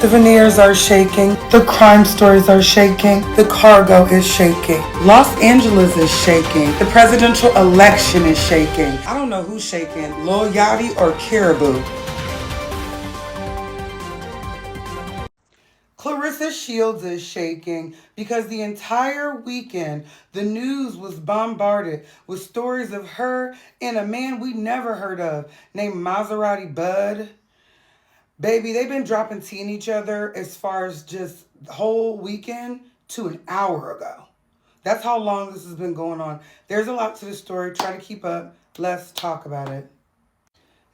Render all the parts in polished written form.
The veneers are shaking. The crime stories are shaking. The cargo is shaking. Los Angeles is shaking. The presidential election is shaking. I don't know who's shaking, Lil Yachty or Caribou. Claressa Shields is shaking because the entire weekend the news was bombarded with stories of her and a man we never heard of named Maserati Bud. Baby, they've been dropping tea in each other as far as just the whole weekend to an hour ago. That's how long this has been going on. There's a lot to the story. Try to keep up. Let's talk about it.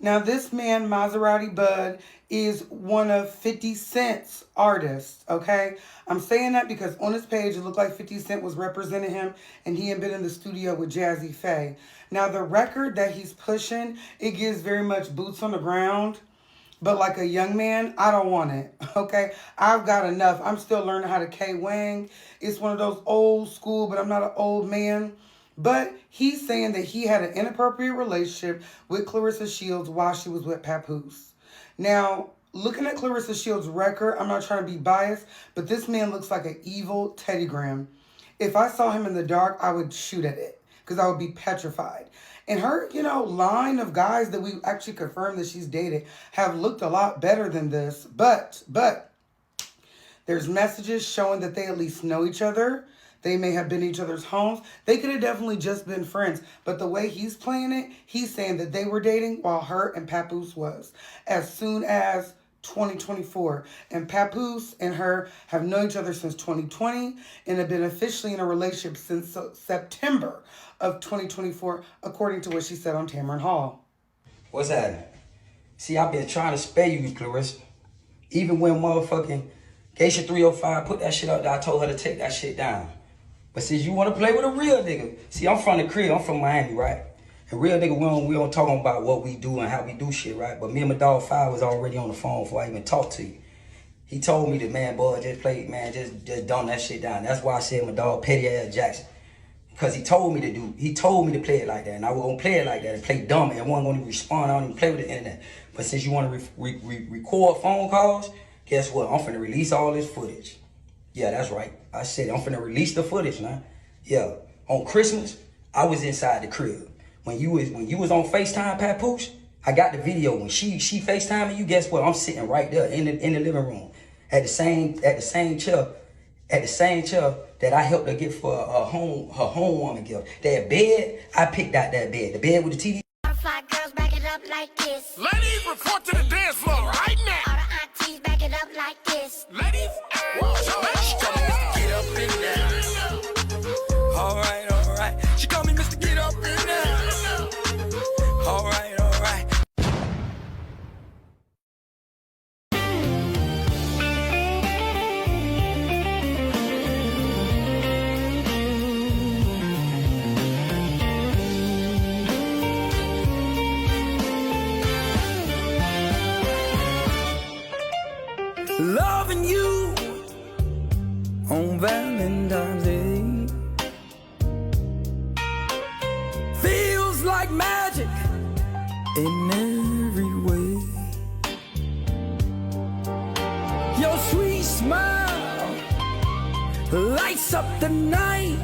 Now, this man, Maserati Bud, is one of 50 Cent's artists, okay? I'm saying that because on his page, it looked like 50 Cent was representing him, and he had been in the studio with Jazzy Faye. Now, the record that he's pushing, it gives very much boots on the ground, but like a young man, I don't want it, okay? I've got enough. I'm still learning how to K-Wang. It's one of those old school, but I'm not an old man. But he's saying that he had an inappropriate relationship with Claressa Shields while she was with Papoose. Now, looking at Claressa Shields' record, I'm not trying to be biased, but this man looks like an evil Teddy Graham. If I saw him in the dark, I would shoot at it because I would be petrified. And her, line of guys that we actually confirmed that she's dated have looked a lot better than this. But there's messages showing that they at least know each other. They may have been in each other's homes. They could have definitely just been friends. But the way he's playing it, he's saying that they were dating while her and Papoose was. As soon as 2024. And Papoose and her have known each other since 2020 and have been officially in a relationship since September of 2024, according to what she said on Tamron Hall. What's happening? See, I've been trying to spare you, Claressa. Even when motherfucking Geisha 305 put that shit up there, I told her to take that shit down. But since you want to play with a real nigga, see, I'm from the crib, I'm from Miami, right? And real nigga, we don't talk about what we do and how we do shit, right? But me and my dog 5 was already on the phone before I even talked to you. He told me that, man, boy, just play, man, just dumb that shit down. That's why I said my dog Petty Ass Jackson. Because he told me to play it like that. And I was going to play it like that and play dumb and wasn't going to respond. I don't even play with the internet. But since you want to record phone calls, guess what? I'm finna release all this footage. Yeah, that's right. I said I'm finna release the footage, man. Yeah. On Christmas, I was inside the crib. When you was on FaceTime, Papoose, I got the video. When she FaceTiming you, guess what? I'm sitting right there in the living room. At the same chair that I helped her get for her homewarming gift. That bed, I picked out that bed. The bed with the TV. Fly girls back it up like this. Ladies, report to the dance floor right now. All the aunties back it up like this. Ladies, she call me Mr. Get Up and Down. All right. She call me Mr. Get Up and Down. All right. Loving you on Valentine's Day feels like magic in every way. Your sweet smile lights up the night.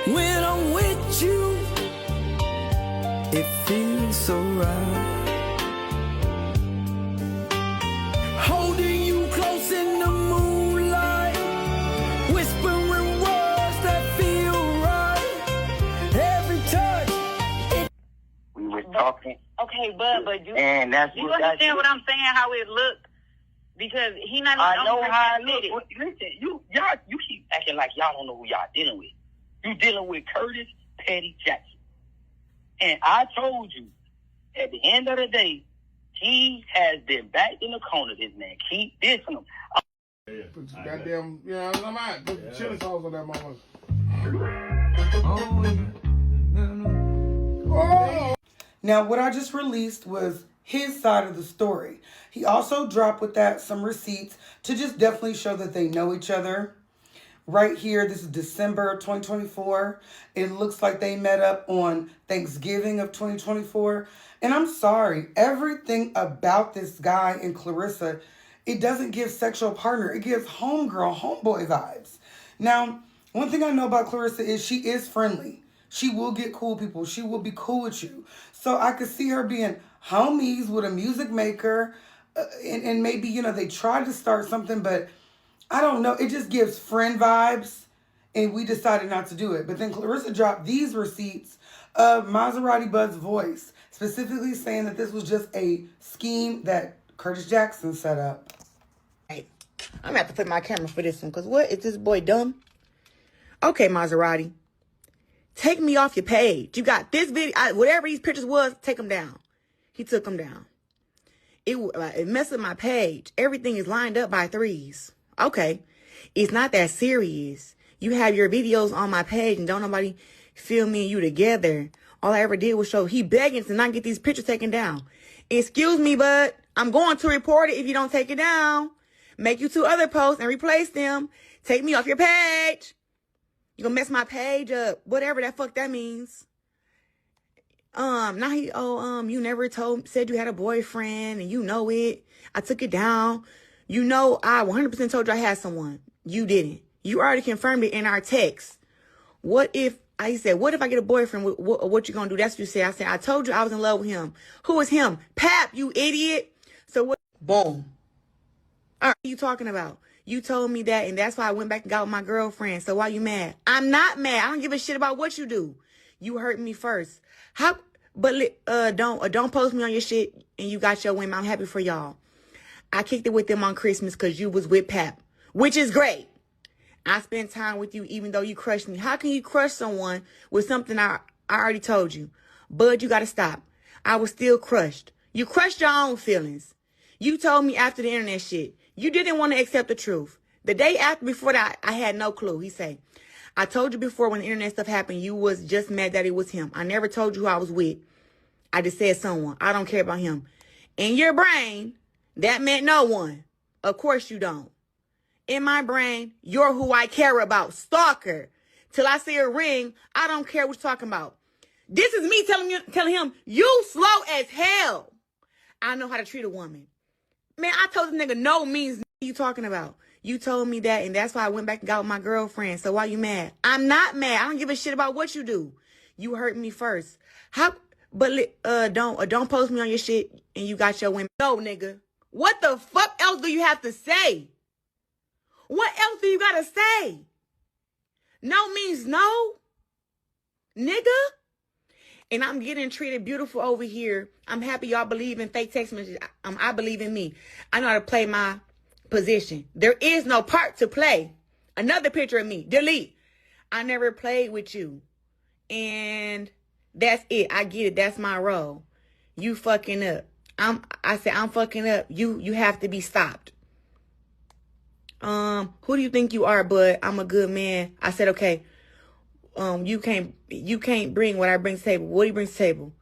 When I'm with you, it feels so right. Holding you close in the moonlight, whispering words that feel right. Every touch. We were talking. Okay, but you and that's you understand what I'm saying? How it looked? Because he not. I know how it look. Listen, you keep acting like y'all don't know who y'all dealing with. You dealing with Curtis Petty Jackson, and I told you at the end of the day. He has been backed in the corner, this man. Keep dissing him. Put your goddamn, I'm out. Put the chili sauce on that mama. Oh. Now, what I just released was his side of the story. He also dropped with that some receipts to just definitely show that they know each other. right here. This is December 2024. It looks like they met up on Thanksgiving of 2024. And I'm sorry, everything about this guy and Claressa, it doesn't give sexual partner. It gives homegirl, homeboy vibes. Now, one thing I know about Claressa is she is friendly. She will get cool people. She will be cool with you. So I could see her being homies with a music maker. And maybe, they tried to start something, but I don't know. It just gives friend vibes. And we decided not to do it. But then Claressa dropped these receipts of Maserati Bud's voice, specifically saying that this was just a scheme that Curtis Jackson set up. I'm going to have to put my camera for this one, because what? Is this boy dumb? Okay, Maserati. Take me off your page. You got this video, whatever these pictures was, take them down. He took them down. It messed up my page. Everything is lined up by threes. Okay. It's not that serious. You have your videos on my page and don't nobody feel me and you together. All I ever did was show he begging to not get these pictures taken down. Excuse me, bud. I'm going to report it if you don't take it down. Make you 2 other posts and replace them. Take me off your page. You gonna mess my page up. Whatever that fuck that means. Now you never said you had a boyfriend and you know it. I took it down. I 100% told you I had someone. You didn't. You already confirmed it in our text. What if I get a boyfriend? What you gonna do? That's what you said. I said, I told you I was in love with him. Who is him? Pap, you idiot. So what? Boom. All right, what are you talking about? You told me that, and that's why I went back and got with my girlfriend. So why you mad? I'm not mad. I don't give a shit about what you do. You hurt me first. Don't post me on your shit and you got your women. I'm happy for y'all. I kicked it with them on Christmas because you was with Pap, which is great. I spent time with you even though you crushed me. How can you crush someone with something I already told you? Bud, you got to stop. I was still crushed. You crushed your own feelings. You told me after the internet shit. You didn't want to accept the truth. The day before that, I had no clue. He said, I told you before when the internet stuff happened, you was just mad that it was him. I never told you who I was with. I just said someone. I don't care about him. In your brain, that meant no one. Of course you don't. In my brain, you're who I care about. Stalker. Till I see a ring, I don't care what you're talking about. This is me telling him, you slow as hell. I know how to treat a woman. Man, I told this nigga no means you talking about. You told me that, and that's why I went back and got with my girlfriend. So why you mad? I'm not mad. I don't give a shit about what you do. You hurt me first. Don't post me on your shit and you got your women. No, nigga. What the fuck else do you have to say? What else do you gotta say? No means no, nigga. And I'm getting treated beautiful over here. I'm happy y'all believe in fake text messages. I believe in me. I know how to play my position. There is no part to play. Another picture of me. Delete. I never played with you. And that's it. I get it. That's my role. You fucking up. I'm fucking up. You have to be stopped. Who do you think you are, bud? I'm a good man. I said, okay. You can't bring what I bring to the table. What do you bring to the table?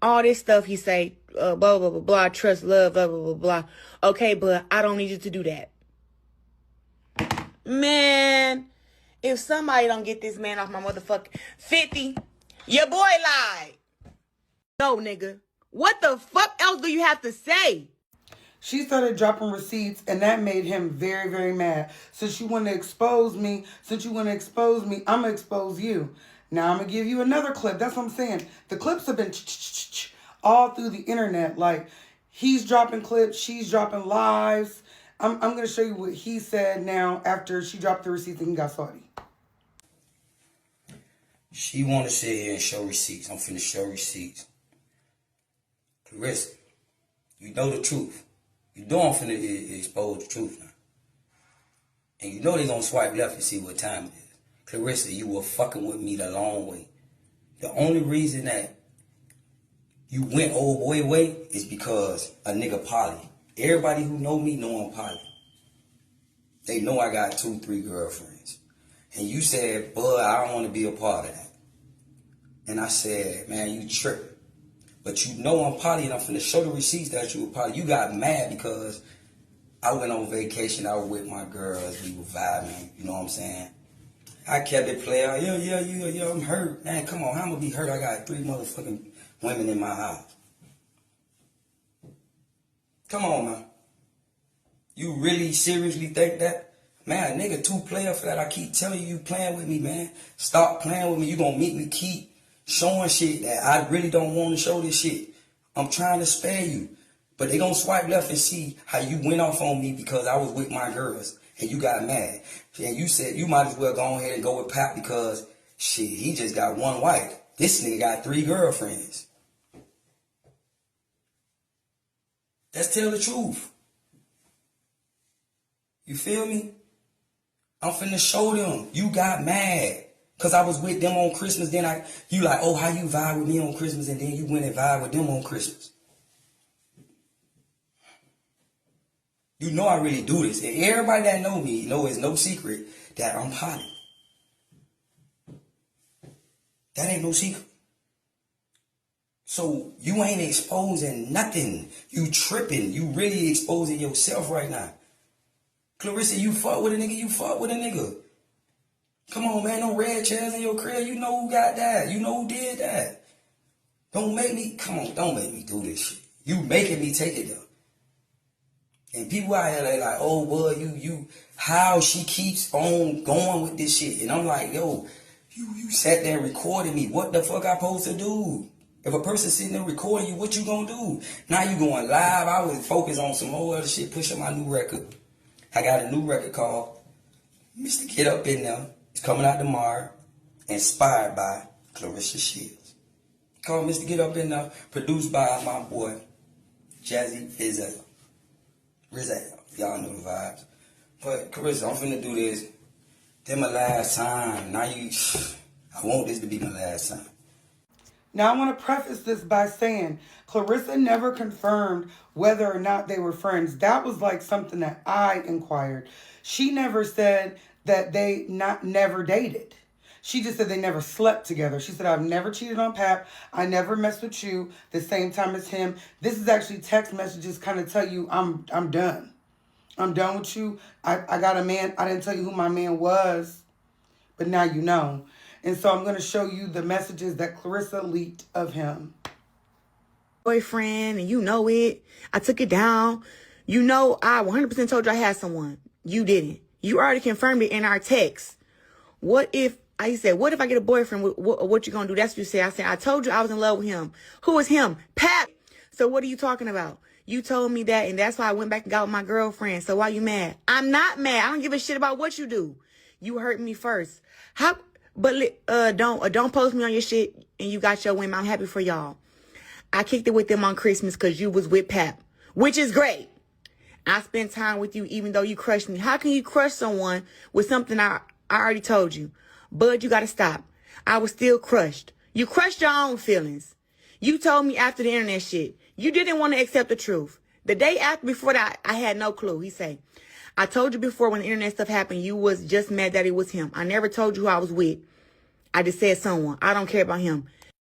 All this stuff he say, blah, blah, blah, blah, trust, love, blah, blah, blah, blah. Okay, but I don't need you to do that. Man, if somebody don't get this man off my motherfucking 50, your boy lied. No, nigga. What the fuck else do you have to say? She started dropping receipts, and that made him very, very mad. Since you want to expose me, I'm going to expose you. Now I'm going to give you another clip. That's what I'm saying. The clips have been all through the internet. Like, he's dropping clips, she's dropping lives. I'm going to show you what he said now after she dropped the receipts and he got salty. She want to sit here and show receipts. I'm finna show receipts. Claressa, you know the truth. You know I'm finna expose the truth now. And you know they gonna swipe left and see what time it is. Claressa, you were fucking with me the long way. The only reason that you went old boy way is because a nigga poly. Everybody who know me know I'm poly. They know I got 2, 3 girlfriends. And you said, bud, I don't want to be a part of that. And I said, man, you tripping. But you know I'm poly and I'm finna show the receipts that you were poly. You got mad because I went on vacation. I was with my girls. We were vibing. You know what I'm saying? I kept it player. Yo, I'm hurt. Man, come on, how I'm gonna be hurt? I got 3 motherfucking women in my house. Come on, man. You really seriously think that? Man, a nigga too player for that. I keep telling you playing with me, man. Stop playing with me. You gonna make me keep showing shit that I really don't want to show this shit. I'm trying to spare you. But they gonna swipe left and see how you went off on me because I was with my girls and you got mad. And you said you might as well go ahead and go with Pap because shit, he just got 1 wife. This nigga got 3 girlfriends. Let's tell the truth. You feel me? I'm finna show them. You got mad. Cause I was with them on Christmas. Then you like, oh, how you vibe with me on Christmas? And then you went and vibe with them on Christmas. You know I really do this. And everybody that know me know it's no secret that I'm potty. That ain't no secret. So you ain't exposing nothing. You tripping. You really exposing yourself right now. Claressa, you fuck with a nigga, you fuck with a nigga. Come on, man, no red chairs in your crib. You know who got that. You know who did that. Don't make me do this shit. You making me take it though. And people out here they like, oh, well, you, how she keeps on going with this shit. And I'm like, yo, you sat there recording me. What the fuck I supposed to do? If a person sitting there recording you, what you gonna do? Now you going live. I was focused on some whole other shit, pushing my new record. I got a new record called Mr. Get Up In There. It's coming out tomorrow. Inspired by Claressa Shields. Called Mr. Get Up In There. Produced by my boy, Jazzy Rizal. Y'all know the vibes. But Claressa, I'm finna do this. Then my last time. Now I want this to be my last time. Now, I want to preface this by saying Claressa never confirmed whether or not they were friends. That was like something that I inquired. She never said that they never dated. She just said they never slept together. She said, I've never cheated on Pap. I never messed with you the same time as him. This is actually text messages kind of tell you I'm done. I'm done with you. I got a man. I didn't tell you who my man was, but now you know. And so I'm going to show you the messages that Claressa leaked of him. Boyfriend, and you know it. I took it down. You know, I 100% told you I had someone. You didn't. You already confirmed it in our text. What if I get a boyfriend? What you going to do? That's what you say. I said, I told you I was in love with him. Who is him? Pap. So what are you talking about? You told me that, and that's why I went back and got with my girlfriend. So why you mad? I'm not mad. I don't give a shit about what you do. You hurt me first. But don't post me on your shit and you got your women. I'm happy for y'all. I kicked it with them on Christmas because you was with Pap, which is great. I spent time with you even though you crushed me. How can you crush someone with something I already told you? Bud, you got to stop. I was still crushed. You crushed your own feelings. You told me after the internet shit, you didn't want to accept the truth. The day after, before that, I had no clue. He said, I told you before when the internet stuff happened, you was just mad that it was him. I never told you who I was with. I just said someone. I don't care about him.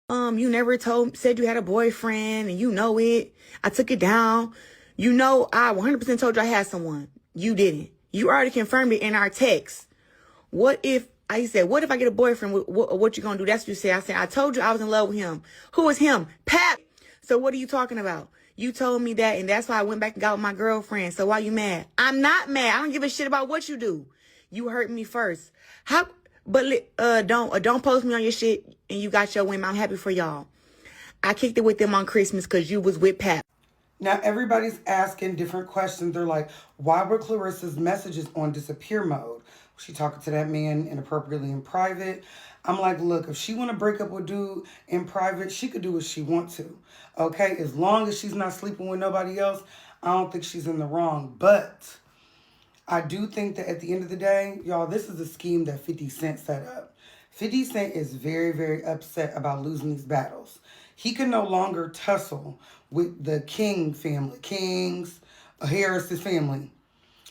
You never said you had a boyfriend and you know it. I took it down. You know, I 100% told you I had someone. You didn't. You already confirmed it in our text. What if I get a boyfriend? What you gonna do? That's what you say. I said, I told you I was in love with him. Who is him? Pap. So what are you talking about? You told me that, and that's why I went back and got with my girlfriend. So why you mad? I'm not mad. I don't give a shit about what you do. You hurt me first. Don't post me on your shit and you got your women. I'm happy for y'all. I kicked it with them on Christmas because you was with Pap. Now, everybody's asking different questions. They're like, why were Claressa's messages on disappear mode? Was she talking to that man inappropriately in private? I'm like, look, if she want to break up with dude in private, she could do what she want to. Okay? As long as she's not sleeping with nobody else, I don't think she's in the wrong. But I do think that at the end of the day, y'all, this is a scheme that 50 Cent set up. 50 Cent is very, very upset about losing these battles. He can no longer tussle with the King family. Kings, Harris's family.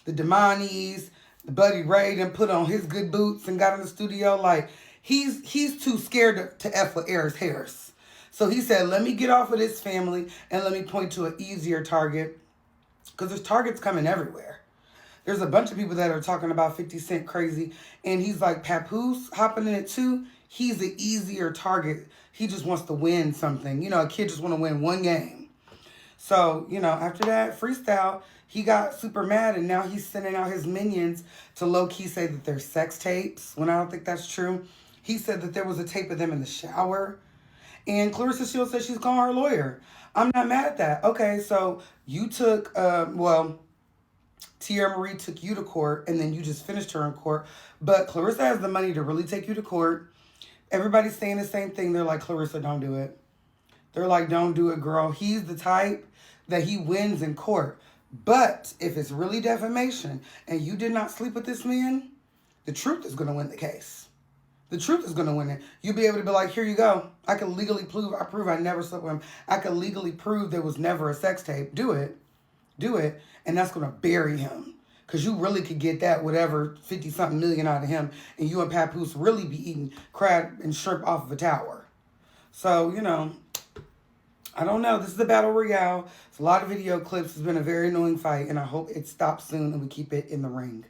The Demanis, the Buddy Ray done put on his good boots and got in the studio. Like, he's too scared to F with Harris. So he said, let me get off of this family and let me point to an easier target. Because there's targets coming everywhere. There's a bunch of people that are talking about 50 Cent crazy. And he's like, Papoose hopping in it too. He's an easier target. He just wants to win something. You know, a kid just want to win one game. So, you know, after that freestyle, he got super mad, and now he's sending out his minions to low-key say that they're sex tapes, when I don't think that's true. He said that there was a tape of them in the shower. And Claressa Shields said she's calling her lawyer. I'm not mad at that. Okay, so you took, Tierra Marie took you to court, and then you just finished her in court. But Claressa has the money to really take you to court. Everybody's saying the same thing. They're like, Claressa, don't do it. They're like, don't do it, girl. He's the type that he wins in court. But if it's really defamation and you did not sleep with this man, the truth is going to win the case. The truth is going to win it. You'll be able to be like, here you go. I can legally prove I never slept with him. I can legally prove there was never a sex tape. Do it. Do it. And that's going to bury him. Because you really could get that whatever 50-something million out of him. And you and Papoose really be eating crab and shrimp off of a tower. So, you know, I don't know. This is a battle royale. It's a lot of video clips. It's been a very annoying fight. And I hope it stops soon and we keep it in the ring.